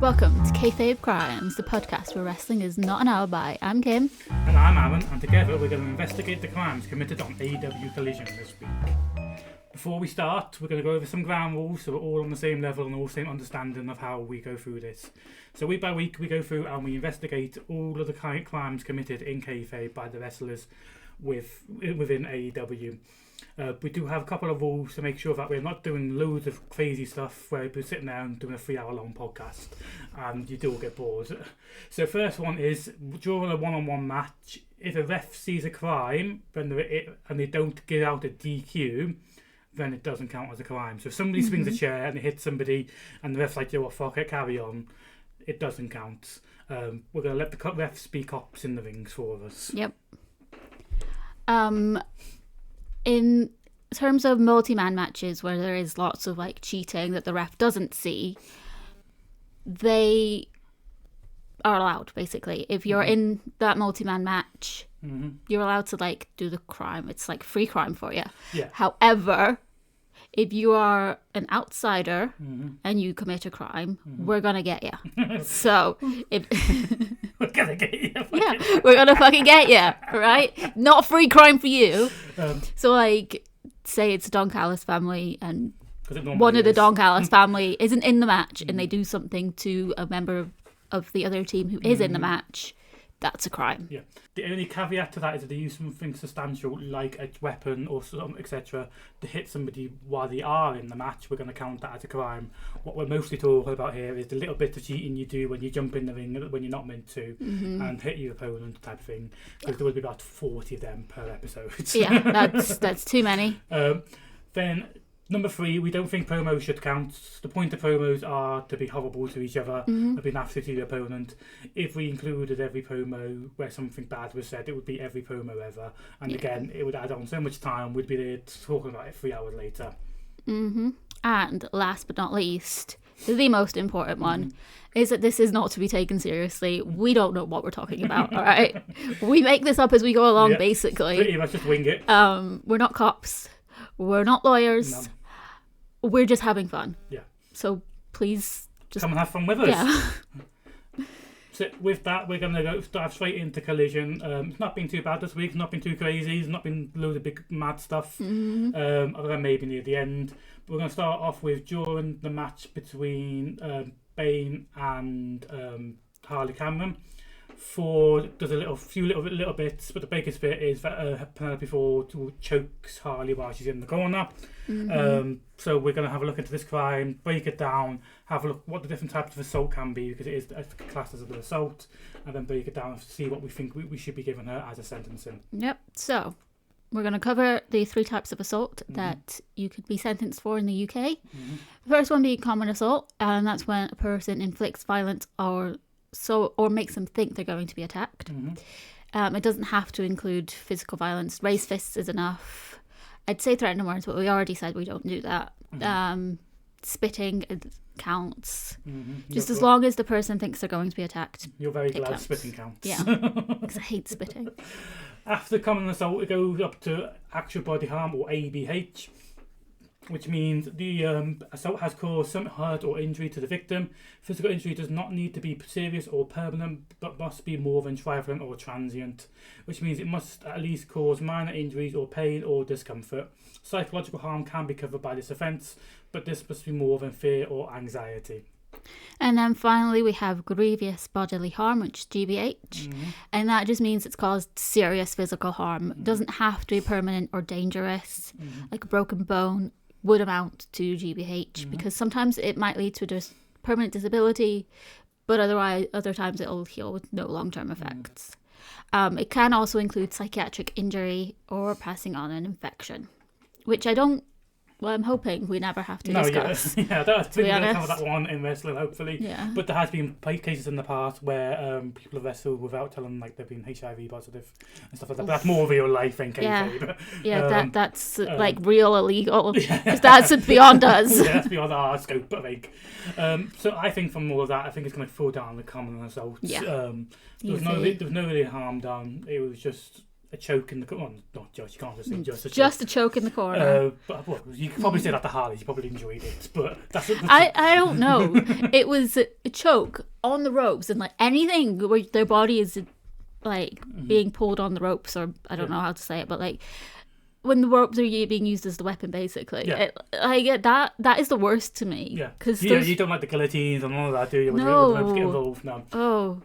Welcome to Kayfabe Crimes, the podcast where wrestling is not an alibi. I'm Kim. And I'm Aaron, and together we're going to investigate the crimes committed on AEW Collision this week. Before we start, we're going to go over some ground rules so we're all on the same level and all the same understanding of how we go through this. So week by week we go through and we investigate all of the crimes committed in Kayfabe by the wrestlers within AEW. We do have a couple of rules to make sure that we're not doing loads of crazy stuff where we're sitting there and doing a 3 hour long podcast and you do get bored. So first one is, during a one-on-one match, if a ref sees a crime and they don't give out a DQ, then it doesn't count as a crime. So if somebody swings a chair and they hit somebody and the ref's like, yo, what, fuck it, carry on, it doesn't count. We're going to let the refs be cops in the rings for us. Yep. In terms of multi-man matches where there is lots of like cheating that the ref doesn't see, they are allowed, basically. If you're in that multi-man match, you're allowed to like do the crime. It's like free crime for you. Yeah. However, if you are an outsider and you commit a crime, we're gonna get you. So if We're going to get you. yeah, we're gonna fucking get you, right? Not a free crime for you. So like, say it's a Don Callis family and one of the Don Callis family isn't in the match and they do something to a member of the other team who is in the match, that's a crime. Yeah. The only caveat to that is that they use something substantial like a weapon or something, etc., to hit somebody while they are in the match. We're going to count that as a crime. What we're mostly talking about here is the little bit of cheating you do when you jump in the ring when you're not meant to and hit your opponent type of thing. Because there would be about 40 of them per episode. Yeah, that's too many. Then number 3, we don't think promos should count. The point of promos are to be horrible to each other and be nasty to your opponent. If we included every promo where something bad was said, it would be every promo ever. And again, it would add on so much time. We'd be there talking about it 3 hours later. And last but not least, the most important one is that this is not to be taken seriously. We don't know what we're talking about, all right? We make this up as we go along, basically. Pretty much just wing it. We're not cops. We're not lawyers. No. We're just having fun. Yeah. So please just come and have fun with us. Yeah. So with that, we're going to dive straight into Collision. It's not been too bad this week. It's not been too crazy. It's not been loads of big mad stuff. Other than maybe near the end. But we're going to start off with during the match between Bayne and Harley Cameron. There's a few little bits, but the biggest bit is that Penelope Ford chokes Harley while she's in the corner. So we're going to have a look into this crime, break it down, have a look what the different types of assault can be, because it is classed as an assault, and then break it down and see what we think we should be giving her as a sentencing. Yep. So we're going to cover the 3 types of assault that you could be sentenced for in the UK. The first one being common assault, and that's when a person inflicts violence or makes them think they're going to be attacked. It doesn't have to include physical violence. Raised fists is enough. I'd say threatening words, but we already said we don't do that. Spitting counts. Just as long as the person thinks they're going to be attacked. You're very glad spitting counts. Yeah, because I hate spitting. After common assault, it goes up to actual body harm, or ABH, which means the assault has caused some hurt or injury to the victim. Physical injury does not need to be serious or permanent, but must be more than trifling or transient, which means it must at least cause minor injuries or pain or discomfort. Psychological harm can be covered by this offence, but this must be more than fear or anxiety. And then finally we have grievous bodily harm, which is GBH, and that just means it's caused serious physical harm. It doesn't have to be permanent or dangerous, like a broken bone would amount to GBH, because sometimes it might lead to just permanent disability, but other times it'll heal with no long-term effects. It can also include psychiatric injury or passing on an infection, which I'm hoping we never have to discuss. Yeah, that's we're going to cover that one in wrestling, hopefully. Yeah. But there has been cases in the past where people have wrestled without telling like they've been HIV positive and stuff like that. But that's more real life than kayfabe. Yeah, that's like real illegal. That's beyond us. Yeah, that's beyond our scope, I think. So I think from all of that, I think it's going to fall down the common assault. Yeah. There was no really harm done. It was just a choke in the corner. Not just, you can't just say just a choke. Just a choke in the corner. But well, you could probably say that to Harley. She probably enjoyed it, but that's. I don't know. It was a choke on the ropes, and like anything where their body is like being pulled on the ropes, or I don't know how to say it, but like when the ropes are being used as the weapon, basically. Yeah. I get that. That is the worst to me. Yeah, because you don't like the guillotines and all of that, do you? When No. the ropes get involved, no. Oh.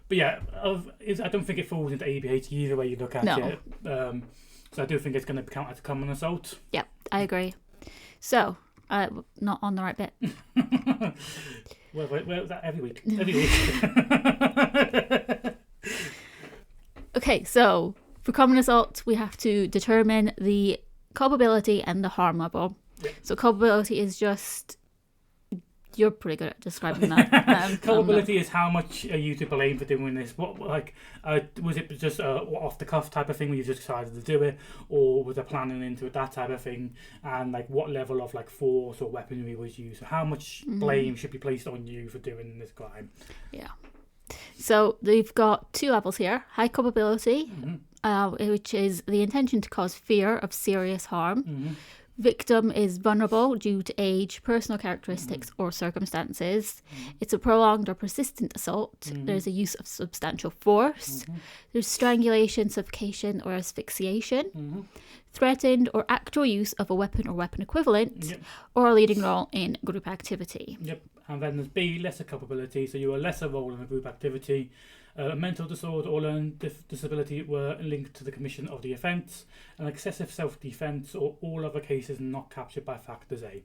But yeah, I don't think it falls into ABH either way you look at it. So I do think it's going to count as a common assault. Yeah, I agree. So, not on the right bit. well, that every week. Okay, so for common assault, we have to determine the culpability and the harm level. Yeah. So culpability is just... You're pretty good at describing that. Culpability is how much are you to blame for doing this? What was it just off the cuff type of thing where you just decided to do it, or was there planning into it, that type of thing? And like what level of like force or weaponry was used? So how much blame should be placed on you for doing this crime? Yeah. So they've got 2 levels here: high culpability, which is the intention to cause fear of serious harm. Victim is vulnerable due to age, personal characteristics, or circumstances. It's a prolonged or persistent assault. There's a use of substantial force. There's strangulation, suffocation, or asphyxiation. Threatened or actual use of a weapon or weapon equivalent, or a leading role in group activity. Yep. And then there's B, lesser culpability. So you're a lesser role in a group activity. A mental disorder or learning disability were linked to the commission of the offence, and excessive self-defence or all other cases not captured by factors A.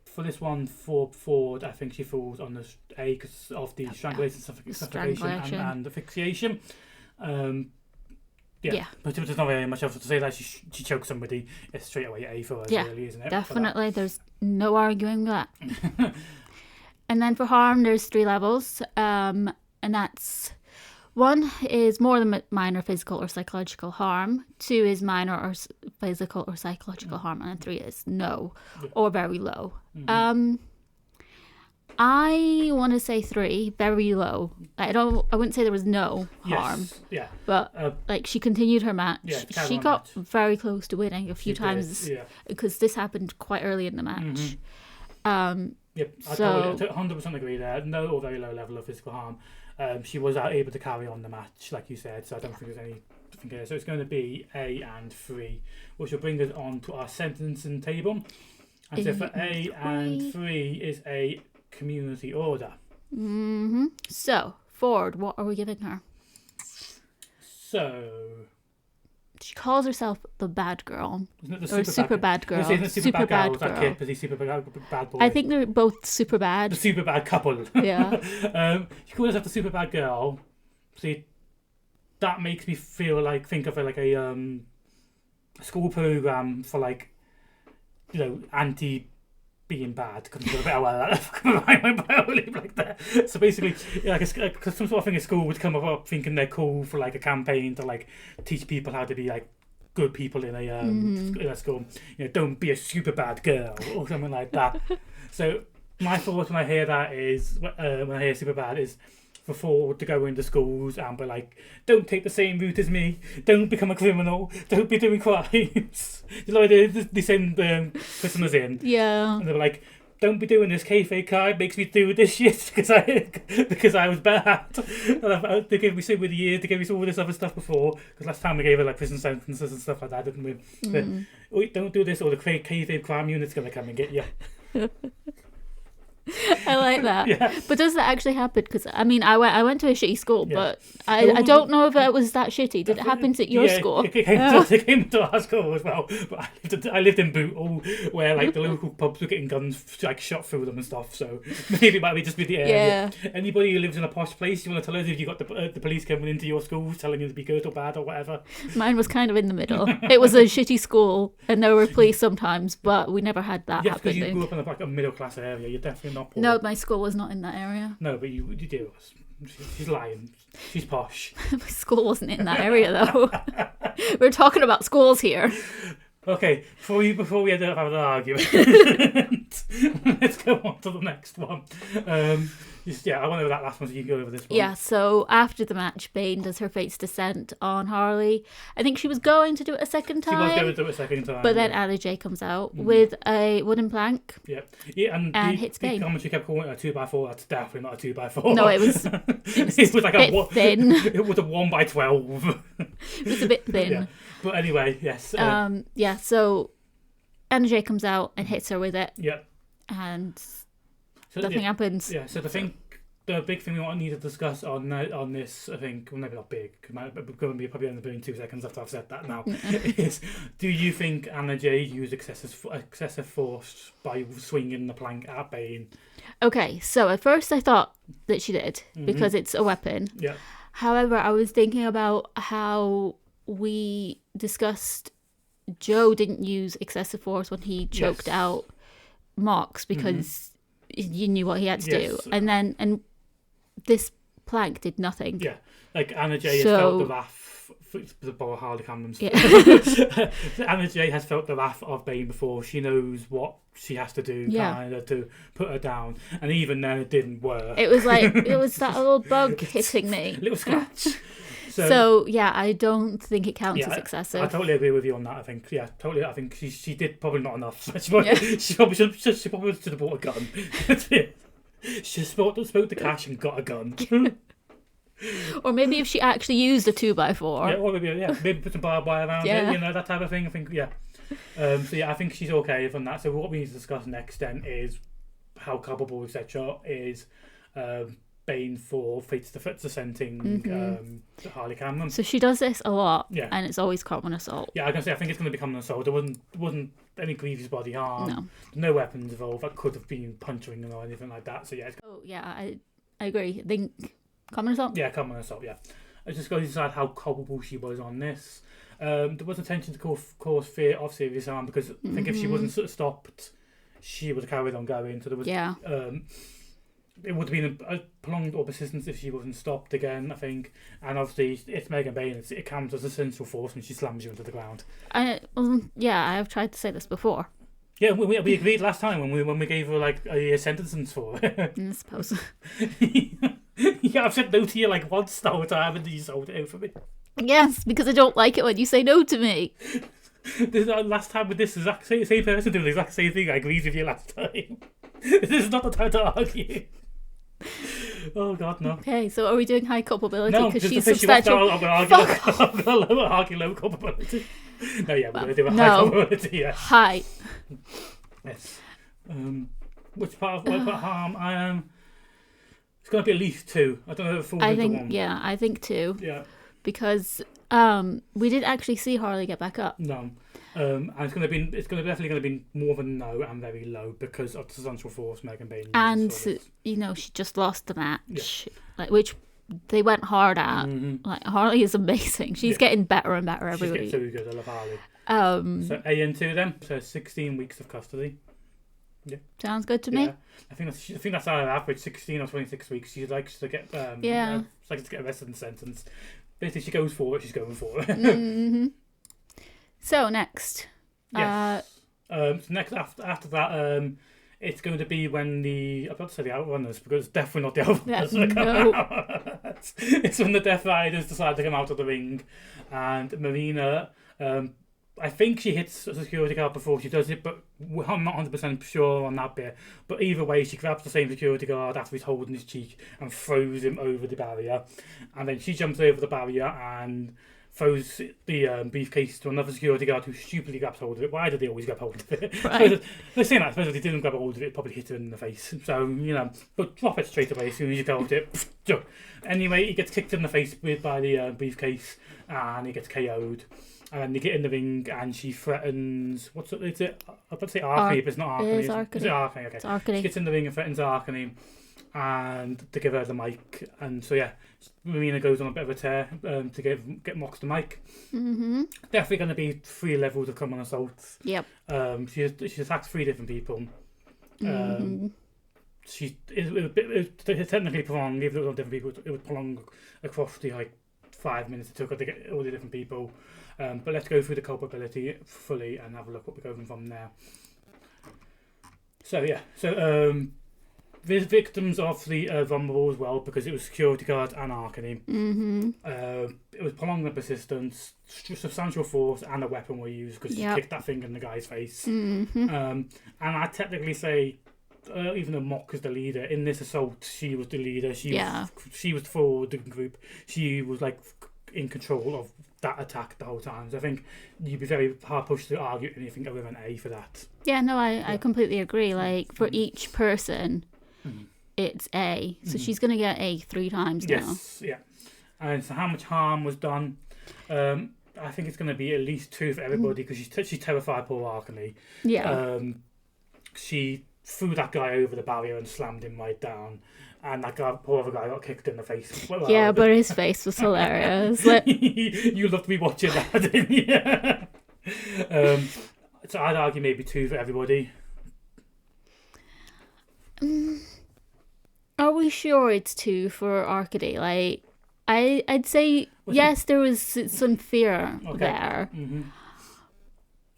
For this one, for Ford, I think she falls on the A because of the strangulation, suffocation, and asphyxiation. But there's not very much else to say that she choked somebody. It's straight away A for us, really, isn't it? Definitely. There's no arguing that. And then for harm, there's 3 levels. And that's 1 is more than minor physical or psychological harm. 2 is minor or physical or psychological harm, and 3 is no or very low. I want to say 3, very low. I wouldn't say there was no harm. Yeah. But like she continued her match. Yeah, she got very close to winning a few times because this happened quite early in the match. Yep, I totally 100% agree there. No or very low level of physical harm. She was able to carry on the match, like you said, so I don't think there's anything here. So it's going to be A and 3, which will bring us on to our sentencing table. And so for A and 3 is a community order. So, Ford, what are we giving her? So... She calls herself the bad girl. Isn't it the or super bad girl. Super bad girl. That kid, is he super bad boy? I think they're both super bad. The super bad couple. Yeah. She calls herself the super bad girl. See, that makes me think of it like a school program for like, anti being bad. Couldn't do a better way like that. So basically, because some sort of thing in school would come up thinking they're cool for like a campaign to like teach people how to be like good people in a school. Don't be a super bad girl or something like that. So my thought when I hear that is when I hear super bad is for Ford to go into schools and be like, don't take the same route as me, don't become a criminal, don't be doing crimes. They send prisoners in. Yeah. And they're like, don't be doing this. Kayfabe Crimes makes me do this shit because I was bad. And they gave me so many years, they gave me all this other stuff before. Because last time we gave her like prison sentences and stuff like that, didn't we? But, don't do this, or the Kayfabe Crime unit's gonna come and get you. I like that. Yeah. But does that actually happen? Because I went to a shitty school, but I don't know if it was that shitty. Did it happen at your school? It came to our school as well. But I lived in Bootle, where like the local pubs were getting guns like shot through them and stuff. So maybe it might just be the area. Yeah. Anybody who lives in a posh place, you want to tell us if you got the police coming into your school telling you to be good or bad or whatever? Mine was kind of in the middle. It was a shitty school, and there were police sometimes, but we never had that. Yes, because you grew up in a middle class area. You're definitely not poor. No, my school was not in that area. No, but you do. She's lying. She's posh. My school wasn't in that area, though. We're talking about schools here. Okay, before we end up having an argument, let's go on to the next one. I went over that last one, so you can go over this one. Yeah, so after the match, Bayne does her Fate's Descent on Harley. I think she was going to do it a second time. She was going to do it a second time. But then Anna Jay comes out with a wooden plank. Yeah, and hits Bayne. The commentary kept calling it a 2x4. That's definitely not a 2x4. No, it was like a bit thin. It was a 1x12. It was a bit thin. Yeah. But anyway, yes. So Anna Jay comes out and hits her with it. Yeah. And nothing happens. Yeah, so the big thing we need to discuss on this, I think, well, maybe not big, because it's going to be probably only 2 seconds after I've said that now, is, do you think Anna Jay used excessive force by swinging the plank at Bayne? Okay, so at first I thought that she did, because it's a weapon. Yeah. However, I was thinking about how we discussed Joe didn't use excessive force when he choked out Mox, because you knew what he had to do. And this plank did nothing. Yeah, like Anna Jay has felt the wrath. The borrow Harley Camden's. Yeah. Anna Jay has felt the wrath of Bayne before. She knows what she has to do, kind of, to put her down. And even then, it didn't work. It was like it was that little bug hitting me. Little scratch. So yeah, I don't think it counts as excessive. I totally agree with you on that. I think totally. I think she did probably not enough. She probably should have bought a gun. She spoke the cash and got a gun. Or maybe if she actually used a 2x4. Yeah, or maybe put some barbed wire around it, that type of thing. I think, I think she's okay from that. So what we need to discuss next then is how culpable, etc., is Bayne for Fate's Descenting Harley Camden. So she does this a lot, and it's always common assault. Yeah, I think it's going to become an assault. There wasn't any grievous body harm. No weapons involved. That could have been punching or anything like that. So I agree. I think common assault. Yeah, common assault. Yeah, I just got to decide how culpable she was on this. There was intention to cause fear of serious harm, because I think if she wasn't sort of stopped, she would have carried on going. So there was it would have been a prolonged or persistence if she wasn't stopped again, I think. And obviously, it's Megan Bayne. It counts as a sensual force when she slams you into the ground. I have tried to say this before. Yeah, we agreed last time when we gave her like a sentence for it. I suppose. Yeah, I've said no to you like once the whole time, and you sold it out for me. Yes, because I don't like it when you say no to me. Last time with this exact same person doing the exact same thing, I agreed with you last time. This is not the time to argue. Oh God, no. Okay, so are we doing high culpability? No, because she's substantial. I'm going to argue low culpability. No, yeah, we're going to do a high culpability. Yeah. High. Yes. Which part of harm? It's going to be at least 2. I don't know if it falls into 1. Yeah, I think 2. Yeah. Because we didn't actually see Harley get back up. No. And it's definitely going to be more than no and very low because of the central force Megan Bayne. And she just lost the match, which they went hard at. Like Harley is amazing. She's getting better and better every week. She's getting so good. I love Harley. So AN2 then. So 16 weeks of custody. Yeah. Sounds good to me. I think that's our average, 16 or 26 weeks. She likes to get she likes to get arrested and sentenced. Basically, she goes for it. She's going for it. So next, yes. So next after that, it's going to be when I'm about to say the Outrunners, because it's definitely not the Outrunners. No. It's when the Death Riders decide to come out of the ring, and Marina. I think she hits a security guard before she does it, but I'm not 100% sure on that bit. But either way, she grabs the same security guard after he's holding his cheek and throws him over the barrier. And then she jumps over the barrier and throws the briefcase to another security guard who stupidly grabs hold of it. Why do they always grab hold of it? Right. They're saying that, I suppose if they didn't grab hold of it, it probably hit her in the face. So, but drop it straight away as soon as you go with it. Anyway, he gets kicked in the face by the briefcase and he gets KO'd. And they get in the ring, and she threatens. Is it? I'm about to say Arkany, but it's not Arkany. Is it Arkany? Okay. It's Arkany. She gets in the ring and threatens Arkany, and to give her the mic. And so Marina goes on a bit of a tear to get Mox the mic. Definitely going to be 3 levels of common assault. Yep. She attacks 3 different people. It was technically prolonged, even though it was on different people. It was prolonged across the 5 minutes it took her to get all the different people. But let's go through the culpability fully and have a look what we're going from there. victims of the vulnerable as well because it was security guards and Arkany. It was prolonged and persistent, substantial force, and a weapon were used because she kicked that thing in the guy's face. And I technically say, even though Mock is the leader in this assault, she was the leader. She was for the group. She was like in control of that attack the whole time. So I think you'd be very hard pushed to argue anything other than A for that. Yeah, no, I completely agree. Like for each person, it's A. So she's going to get A 3 times now. Yes, yeah. And so how much harm was done? I think it's going to be at least 2 for everybody because she terrified poor Arkany. Yeah. She threw that guy over the barrier and slammed him right down. And that guy, poor other guy, got kicked in the face. Well, yeah, but his face was hilarious. You love to be watching that, didn't you? So I'd argue maybe 2 for everybody. Are we sure it's 2 for Arkany? Like, I'd say yes, there was some fear there.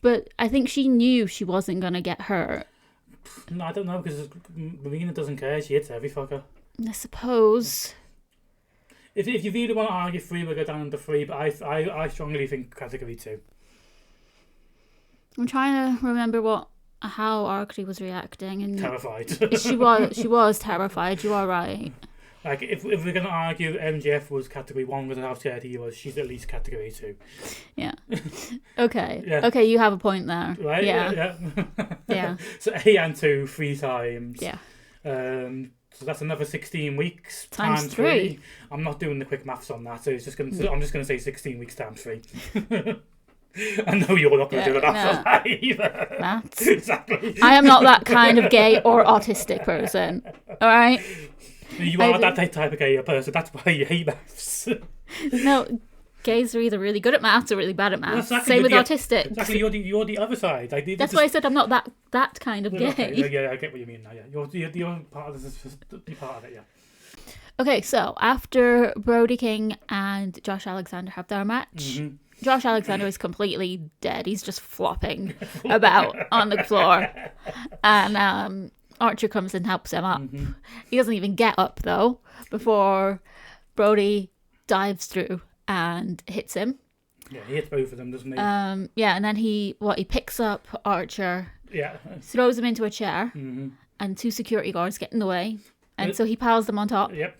But I think she knew she wasn't going to get hurt. No, I don't know, because Marina doesn't care. She hits every fucker. I suppose. If you really want to argue 3, we'll go down into 3, but I strongly think category 2. I'm trying to remember how Arkany was reacting. And terrified. she was terrified, you are right. Like, if we're going to argue MJF was category 1 because of how scared he was, she's at least category 2. Yeah. Okay. Yeah. Okay, you have a point there. Right? Yeah. Yeah. So A and 2, 3 times. Yeah. So that's another 16 weeks times 3. I'm not doing the quick maths on that, so I'm just going to say 16 weeks times 3. I know you're not going to do the maths on that either. Maths. Exactly. I am not that kind of gay or autistic person. All right. You are that type of gay person. That's why you hate maths. No, gays are either really good at maths or really bad at maths. Exactly, Same with autistic. Exactly, you're the other side. That's why I said I'm not that kind of gay. Okay. Yeah, I get what you mean now. Yeah, you're part of this. You're part of it. Yeah. Okay, so after Brody King and Josh Alexander have their match, Josh Alexander is completely dead. He's just flopping about on the floor, and Archer comes and helps him up. He doesn't even get up though before Brody dives through and hits him. Yeah, he hits both of them, doesn't he? Yeah, and then he picks up Archer, throws him into a chair, and 2 security guards get in the way, and so he piles them on top. Yep.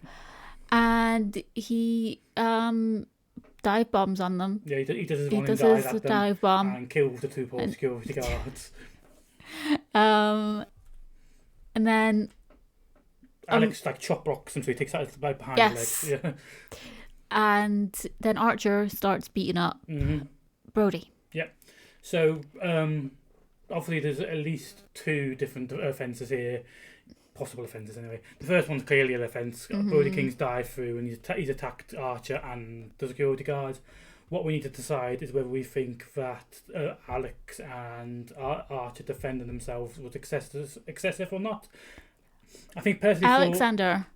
And he dive bombs on them. Yeah, he does his dive bomb and kills the 2 poor security guards. And then Alex chop blocks him, so he takes that right behind the legs. Yeah. And then Archer starts beating up Brody. Yeah. So obviously there's at least 2 different offences here, possible offences anyway. The first one's clearly an offence. Brody King's dive through and he's attacked Archer and the security guards. What we need to decide is whether we think that Alex and Archer defending themselves was excessive or not. I think personally, Alexander.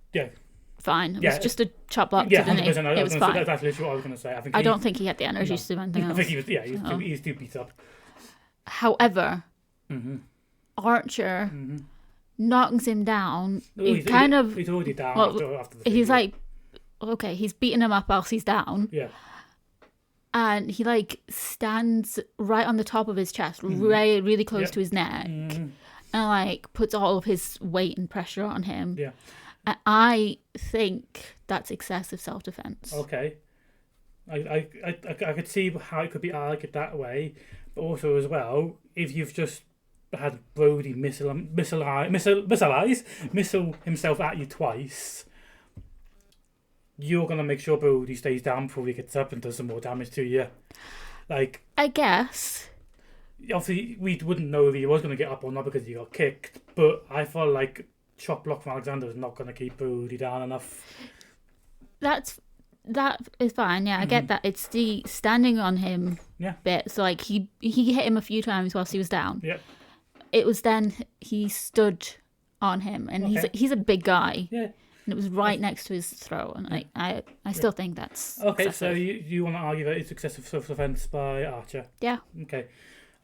Fine. It was just a chop block. Yeah, didn't 100%. It was fine. That's literally what I was going to say. I don't think he had the energy to do anything else. I think he was. Yeah, he was too beat up. However, Archer knocks him down. He's already down. Well, he's like, okay, he's beating him up whilst he's down. Yeah. And he stands right on the top of his chest, really close to his neck, and puts all of his weight and pressure on him. Yeah. And I think that's excessive self-defense. Okay. I could see how it could be argued that way, but also as well, if you've just had Brody missile himself at you twice, you're going to make sure Brody stays down before he gets up and does some more damage to you. I guess. Obviously, we wouldn't know if he was going to get up or not because he got kicked, but I feel like chop block from Alexander is not going to keep Brody down enough. That is fine, yeah, I get that. It's the standing on him bit. So, he hit him a few times whilst he was down. Yeah. It was then he stood on him, and he's a big guy. Yeah. And it was right next to his throat, and I still think that's okay. excessive. So you want to argue that it's excessive self-defense by Archer? Yeah. Okay.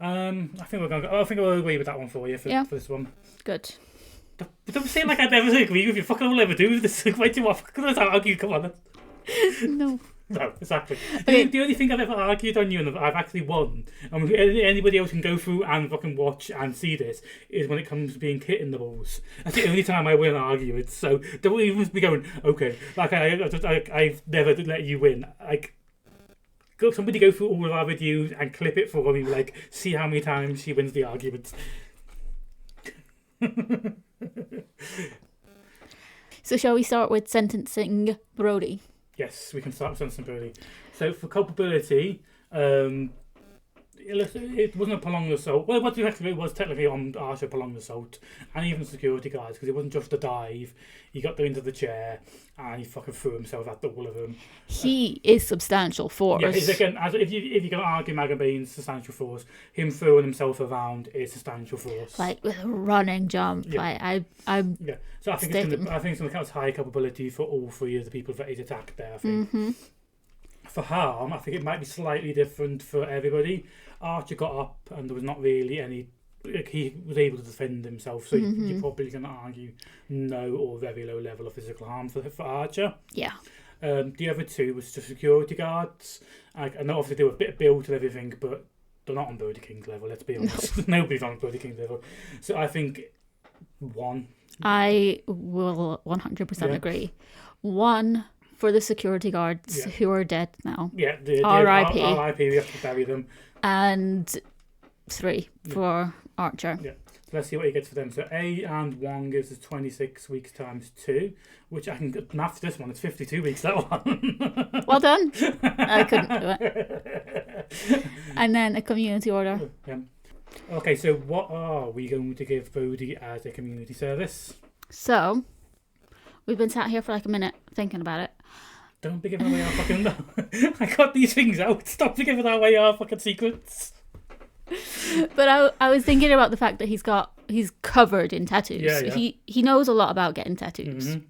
I think we'll agree with that one for you for this one. Good. Don't say like I never agree with you. Fucking all I ever do this. Why do you want to argue? Come on. No. No, exactly. Okay. The only thing I've ever argued on you and I've actually won, and anybody else can go through and fucking watch and see this, is when it comes to being hit in the balls. That's the only time I win an argument. So don't even be going, okay, like I've never let you win. Like, somebody go through all of our videos and clip it for me, like, see how many times she wins the argument. So shall we start with sentencing Brody? Yes, we can start with Johnson Brody. So for culpability, it wasn't a prolonged assault. Well, what it was technically on Archer prolonged assault, and even security guards, because it wasn't just a dive. He got into the chair and he fucking threw himself at all of them. He is substantial force. Yeah, again, if you're going to argue Bayne's substantial force, him throwing himself around is substantial force. Like with a running jump. Yeah. I'm Yeah. So I think it's going to count as high culpability for all three of the people that he's attacked there. I think. Mm-hmm. For harm, I think it might be slightly different for everybody. Archer got up and there was not really any. Like, he was able to defend himself, so you're probably going to argue no or very low level of physical harm for Archer. Yeah. The other two was the security guards. I know obviously they were a bit built and everything, but they're not on Brody King's level. Let's be honest. Nobody's on Brody King's level. So I think 1. I will 100% agree. 1 for the security guards who are dead now. Yeah, R.I.P. R.I.P. We have to bury them. And 3 for Archer. Yeah. So let's see what he gets for them. So A and 1 gives us 26 weeks times 2, which I can math this one. It's 52 weeks, that one. Well done. I couldn't do it. And then a community order. Yeah. Okay, so what are we going to give Brody as a community service? So, we've been sat here for like a minute thinking about it. Don't be giving away our fucking... I got these things out. Stop giving away our fucking secrets. But I was thinking about the fact that he's covered in tattoos. Yeah. He knows a lot about getting tattoos. Mm-hmm.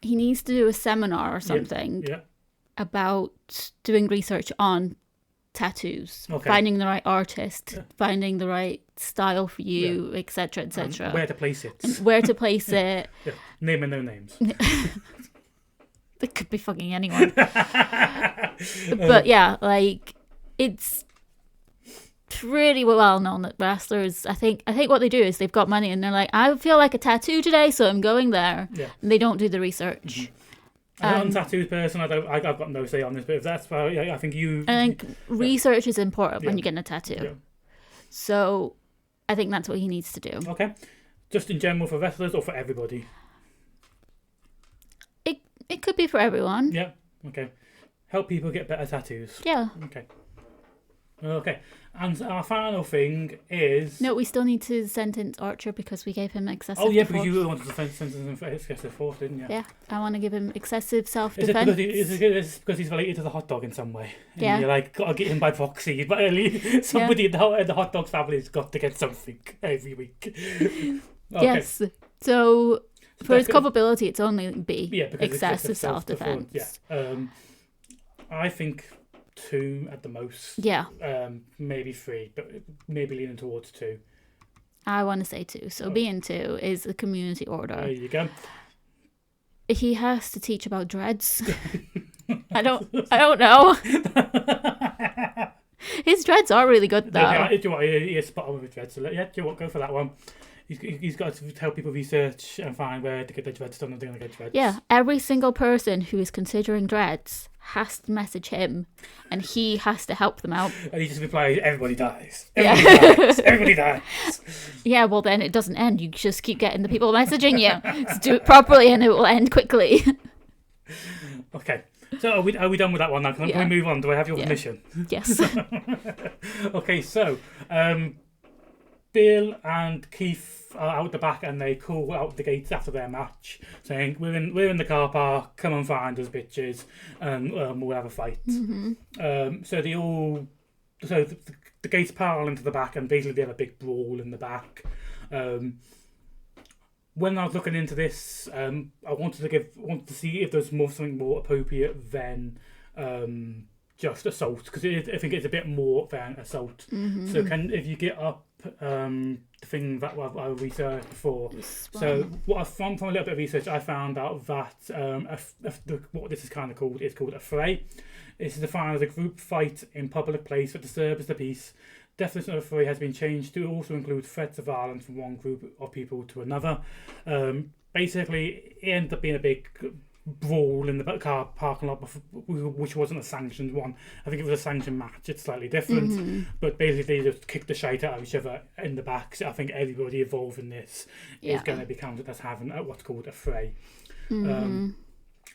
He needs to do a seminar or something about doing research on tattoos, finding the right artist, finding the right style for you, etc., etc. Where to place it. And where to place it. Yeah. Name and no names. It could be fucking anyone. But yeah, like, it's pretty well known that wrestlers, I think what they do is they've got money and they're like, I feel like a tattoo today, so I'm going there. Yeah. And they don't do the research. I'm a tattooed person. I've got no say on this, but if that's why I think you. I think research is important when you're getting a tattoo. Yeah. So I think that's what he needs to do. Okay. Just in general for wrestlers or for everybody? It could be for everyone. Yeah. Okay. Help people get better tattoos. Yeah. Okay. And our final thing is... No, we still need to sentence Archer because we gave him excessive force. Because you wanted to sentence him for excessive force, didn't you? Yeah. I want to give him excessive self-defense. Is it because he's related to the hot dog in some way? And you're like, got to get him by proxy. But at least somebody in the hot dog family has got to get something every week. Okay. Yes. So... For his culpability, it's only B. Yeah, because excessive self-defense. Yeah. I think 2 at the most. Yeah. Maybe 3, but maybe leaning towards 2. I want to say 2. So B and 2 is the community order. There you go. He has to teach about dreads. I don't know. His dreads are really good, though. Yeah, he is spot on with his dreads. So do you want go for that one? He's got to help people research and find where to get their dreads done and they're going to get dreads. Yeah, every single person who is considering dreads has to message him and he has to help them out. And he just replies, everybody dies. Everybody dies. Yeah, well then it doesn't end. You just keep getting the people messaging you. So do it properly and it will end quickly. Okay. So are we done with that one now? Can we move on? Do I have your permission? Yes. Okay, so... Bill and Keith are out the back and they call out the gates after their match, saying, "We're in the car park. Come and find us, bitches, and we'll have a fight." Mm-hmm. So the gates pile into the back, and basically they have a big brawl in the back. When I was looking into this, I wanted to see if there's something more appropriate than just assault, because I think it's a bit more than assault. Mm-hmm. So if you get up the thing that I researched before. So what I from a little bit of research, I found out that what this is kind of called is called a fray. This is defined as a group fight in public place that disturbs the peace. Definition of a fray has been changed to also include threats of violence from one group of people to another. Basically, it ended up being a big brawl in the car parking lot, which wasn't a sanctioned one. I think it was a sanctioned match. It's slightly different, but basically they just kicked the shite out of each other in the back. So I think everybody involved in this is going to be counted as having what's called a fray.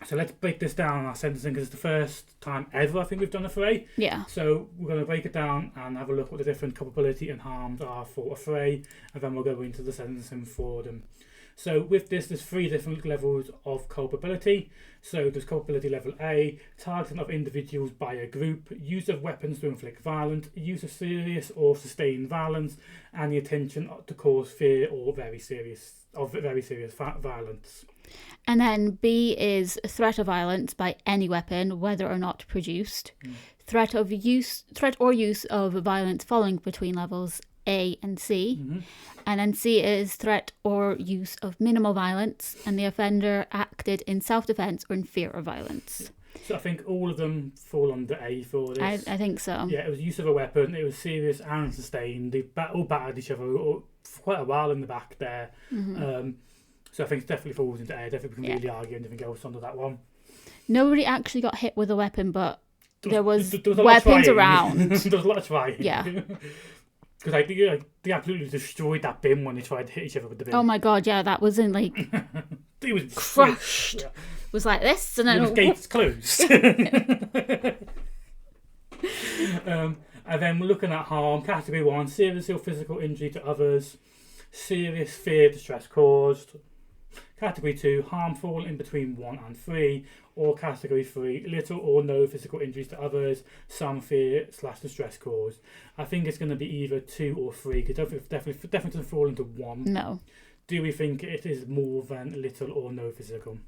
So let's break this down in our sentencing, because it's the first time ever I think we've done a fray. Yeah. So we're going to break it down and have a look at what the different culpability and harms are for a fray, and then we'll go into the sentencing for them. So with this, there's 3 different levels of culpability. So there's culpability level A, targeting of individuals by a group, use of weapons to inflict violence, use of serious or sustained violence, and the intention to cause fear or very serious violence. And then B is threat of violence by any weapon, whether or not produced. Threat or use of violence falling between levels A and C. And then C is threat or use of minimal violence, and the offender acted in self-defense or in fear of violence. So I think all of them fall under A for this. I think so. Yeah, it was use of a weapon, it was serious and sustained. They all battered each other for quite a while in the back there. So I think it definitely falls into A. I definitely can really argue anything else under that one. Nobody actually got hit with a weapon, but there was a weapons around. There was a lot of trying. Yeah. Because they absolutely destroyed that bin when they tried to hit each other with the bin. Oh my god, yeah, that was in like... it was crushed. It was like this, and then... It was gates closed. And then we're looking at harm. Category 1, serious or physical injury to others. Serious fear, distress caused. Category 2, harmful in between 1 and 3. Or Category 3, little or no physical injuries to others, some fear/distress caused. I think it's going to be either 2 or 3, because it definitely doesn't fall into 1. No. Do we think it is more than little or no physical?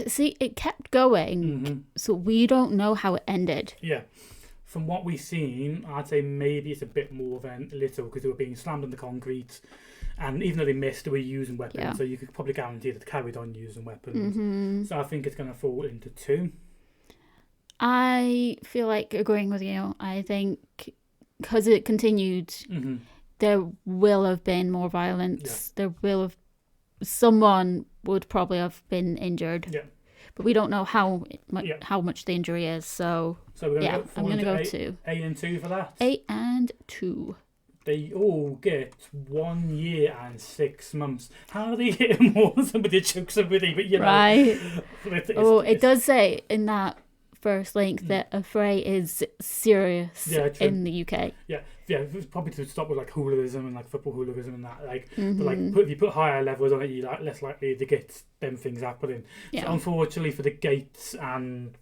See, it kept going, so we don't know how it ended. Yeah. From what we've seen, I'd say maybe it's a bit more than little, because they were being slammed on the concrete. And even though they missed, they were using weapons, so you could probably guarantee that they carried on using weapons. So I think it's going to fall into 2. I feel like agreeing with you. I think because it continued, there will have been more violence. There will have... Someone would probably have been injured. Yeah. But we don't know how much the injury is, so we're gonna I'm going to go 2. A and 2 for that? A and 2. They all get 1 year and 6 months. How are they getting more than somebody chokes somebody? But right. It does say in that first link that a fray is serious in the UK. Yeah, it's probably to stop with like hooliganism and like football hooliganism and that. Like, but like if you put higher levels on it, you're like less likely to get them things happening. Yeah. So unfortunately for the Gates and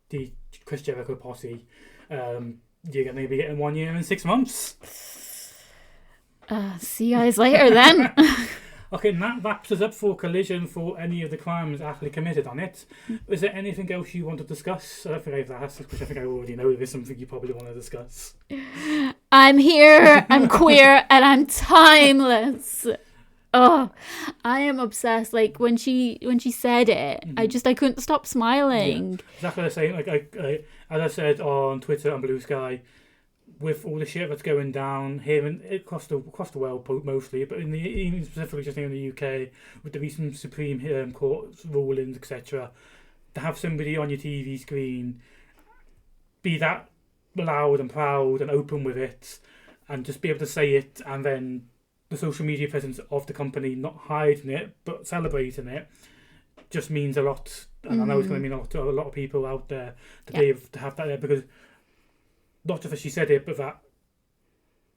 the Chris Jericho posse, you're going to be getting 1 year and 6 months. See you guys later then. Okay, and that wraps us up for Collision for any of the crimes actually committed on it. Is there anything else you want to discuss? I don't think I've asked, which I think I already know there's something you probably want to discuss. I'm here, I'm queer, and I'm timeless. Oh, I am obsessed. Like when she said it, I couldn't stop smiling. Yeah, exactly the same. Like I as I said on Twitter and Blue Sky, with all the shit that's going down here and across the world mostly, but even specifically just here in the UK, with the recent Supreme Court rulings, etc., to have somebody on your TV screen be that loud and proud and open with it, and just be able to say it, and then the social media presence of the company not hiding it but celebrating it, just means a lot. And I know it's going to mean a lot to a lot of people out there to be able to have that there, because not just that she said it, but that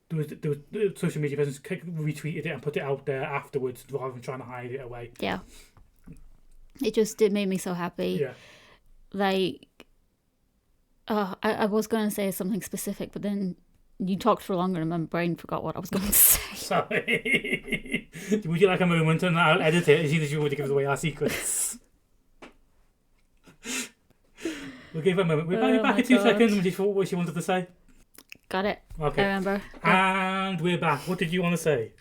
there was social media presence retweeted it and put it out there afterwards rather than trying to hide it away. Yeah. It made me so happy. Yeah. Like, I was going to say something specific, but then you talked for longer and my brain forgot what I was going to say. Sorry. Would you like a moment and I'll edit it as soon as you already give away our secrets? We'll give her a moment. We'll be back in 2 seconds when she thought what she wanted to say. Got it. Okay. I remember. And we're back. What did you want to say?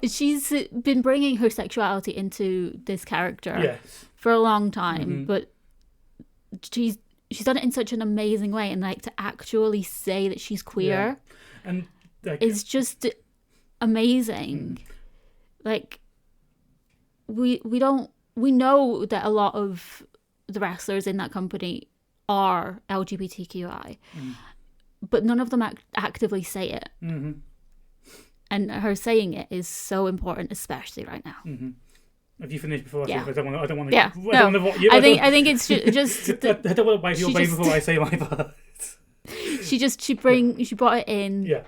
She's been bringing her sexuality into this character for a long time, but she's done it in such an amazing way, and like to actually say that she's queer and like, is just amazing. Like we know that a lot of the wrestlers in that company are LGBTQI, but none of them actively say it. And her saying it is so important, especially right now. Have you finished before? I don't want to. Yeah. I think it's just. I don't want to wait your way before I say my part. She brought it in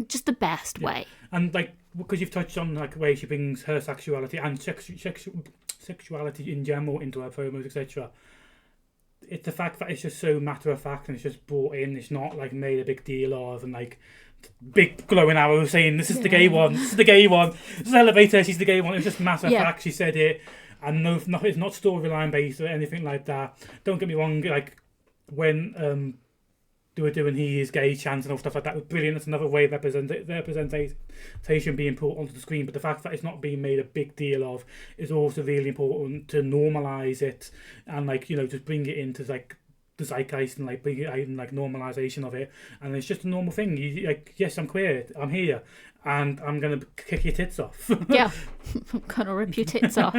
just the best way. And like, because you've touched on like the way she brings her sexuality and sexuality in general into her promos, etc. It's the fact that it's just so matter of fact and it's just brought in. It's not like made a big deal of and like big glowing arrow saying this is the gay one, this is the gay one, celebrate her, she's the gay one. It's just matter of fact. She said it, and it's not storyline based or anything like that. Don't get me wrong. Like when they were doing he is gay chants and all stuff like that was brilliant. It's another way of representation being put onto the screen, but the fact that it's not being made a big deal of is also really important to normalise it and like just bring it into like the zeitgeist and like bring it out and like normalisation of it, and it's just a normal thing. You like, yes, I'm queer, I'm here, and I'm gonna kick your tits off. I'm gonna rip your tits off.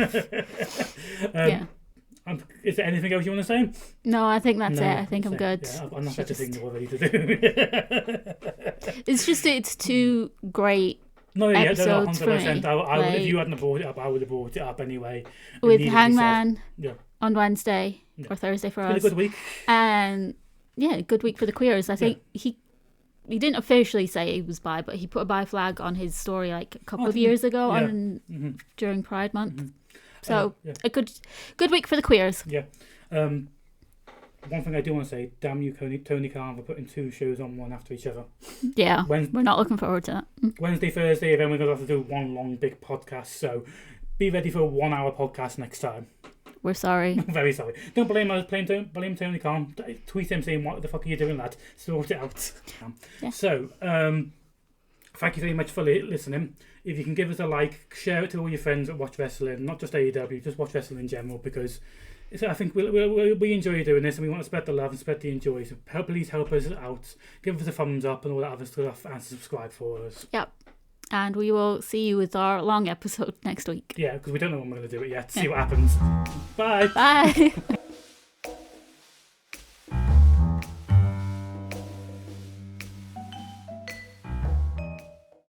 Is there anything else you want to say? No, I think that's it. I think I'm good. Yeah, I'm not better things already to do. It's two great episodes for me. If you hadn't brought it up, I would have brought it up anyway. With Hangman on Wednesday or Thursday for us. It's been a good week. And good week for the queers. I think he didn't officially say he was bi, but he put a bi flag on his story like a couple of years ago during Pride Month. So a good week for the queers. Yeah. One thing I do want to say, damn you, Toni Khan, for putting 2 shows on one after each other. Yeah, we're not looking forward to that. Wednesday, Thursday, then we're going to have to do one long big podcast. So be ready for a 1 hour podcast next time. We're sorry. Very sorry. Don't blame us. Blame Toni Khan. Tweet him saying, what the fuck are you doing, lad? Sort it out. So, thank you very much for listening. If you can give us a like, share it to all your friends that watch wrestling, not just AEW, just watch wrestling in general, because I think we enjoy doing this and we want to spread the love and spread the enjoy. So please help us out. Give us a thumbs up and all that other stuff, and subscribe for us. Yep. And we will see you with our long episode next week. Yeah, because we don't know when we're going to do it yet. See what happens. Bye. Bye.